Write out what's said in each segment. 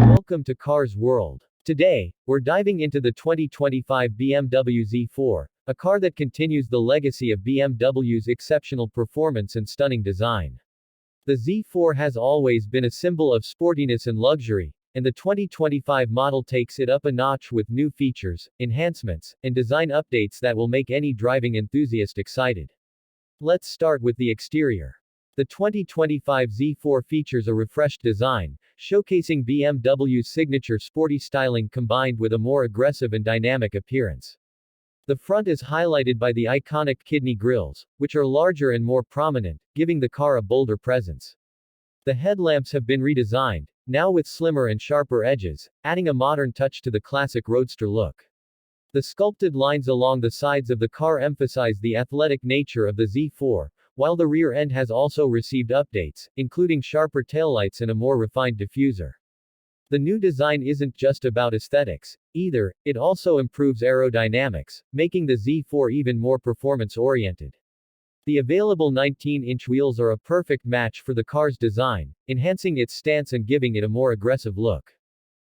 Welcome to Cars World. Today, we're diving into the 2025 BMW Z4, a car that continues the legacy of BMW's exceptional performance and stunning design. The Z4 has always been a symbol of sportiness and luxury, and the 2025 model takes it up a notch with new features, enhancements, and design updates that will make any driving enthusiast excited. Let's start with the exterior. The 2025 Z4 features a refreshed design, showcasing BMW's signature sporty styling combined with a more aggressive and dynamic appearance. The front is highlighted by the iconic kidney grills, which are larger and more prominent, giving the car a bolder presence. The headlamps have been redesigned, now with slimmer and sharper edges, adding a modern touch to the classic Roadster look. The sculpted lines along the sides of the car emphasize the athletic nature of the Z4, while the rear end has also received updates, including sharper taillights and a more refined diffuser. The new design isn't just about aesthetics, either, it also improves aerodynamics, making the Z4 even more performance-oriented. The available 19-inch wheels are a perfect match for the car's design, enhancing its stance and giving it a more aggressive look.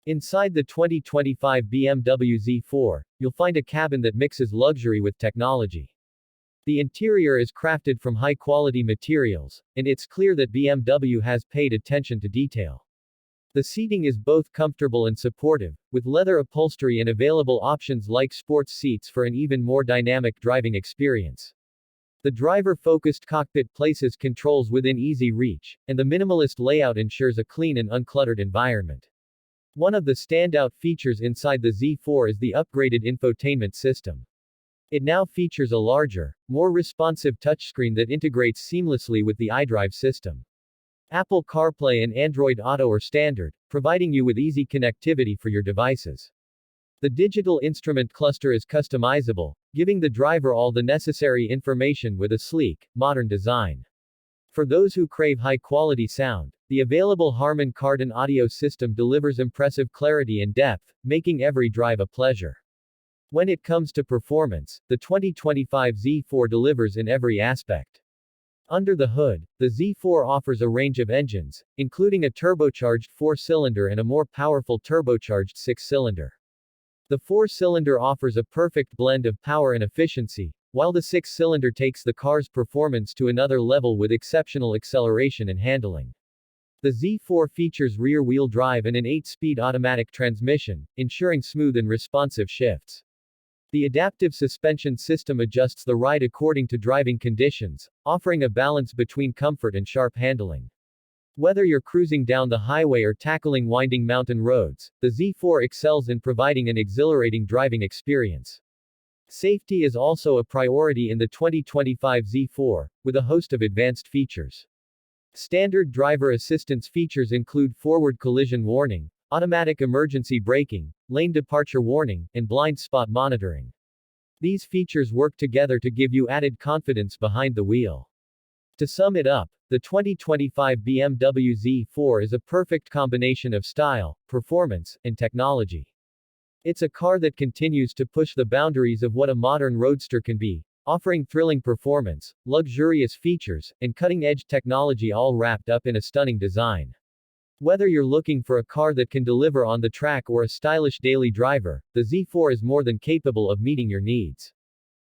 Inside the 2025 BMW Z4, you'll find a cabin that mixes luxury with technology. The interior is crafted from high-quality materials, and it's clear that BMW has paid attention to detail. The seating is both comfortable and supportive, with leather upholstery and available options like sports seats for an even more dynamic driving experience. The driver-focused cockpit places controls within easy reach, and the minimalist layout ensures a clean and uncluttered environment. One of the standout features inside the Z4 is the upgraded infotainment system. It now features a larger, more responsive touchscreen that integrates seamlessly with the iDrive system. Apple CarPlay and Android Auto are standard, providing you with easy connectivity for your devices. The digital instrument cluster is customizable, giving the driver all the necessary information with a sleek, modern design. For those who crave high-quality sound, the available Harman Kardon audio system delivers impressive clarity and depth, making every drive a pleasure. When it comes to performance, the 2025 Z4 delivers in every aspect. Under the hood, the Z4 offers a range of engines, including a turbocharged 4-cylinder and a more powerful turbocharged 6-cylinder. The 4-cylinder offers a perfect blend of power and efficiency, while the 6-cylinder takes the car's performance to another level with exceptional acceleration and handling. The Z4 features rear-wheel drive and an 8-speed automatic transmission, ensuring smooth and responsive shifts. The adaptive suspension system adjusts the ride according to driving conditions, offering a balance between comfort and sharp handling. Whether you're cruising down the highway or tackling winding mountain roads, the Z4 excels in providing an exhilarating driving experience. Safety is also a priority in the 2025 Z4, with a host of advanced features. Standard driver assistance features include forward collision warning, automatic emergency braking, lane departure warning, and blind spot monitoring. These features work together to give you added confidence behind the wheel. To sum it up, the 2025 BMW Z4 is a perfect combination of style, performance, and technology. It's a car that continues to push the boundaries of what a modern roadster can be, offering thrilling performance, luxurious features, and cutting-edge technology all wrapped up in a stunning design. Whether you're looking for a car that can deliver on the track or a stylish daily driver, the Z4 is more than capable of meeting your needs.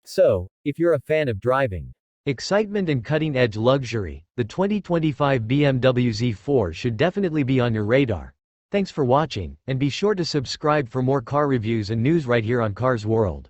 So, if you're a fan of driving excitement and cutting-edge luxury, the 2025 BMW Z4 should definitely be on your radar. Thanks for watching, and be sure to subscribe for more car reviews and news right here on Cars World.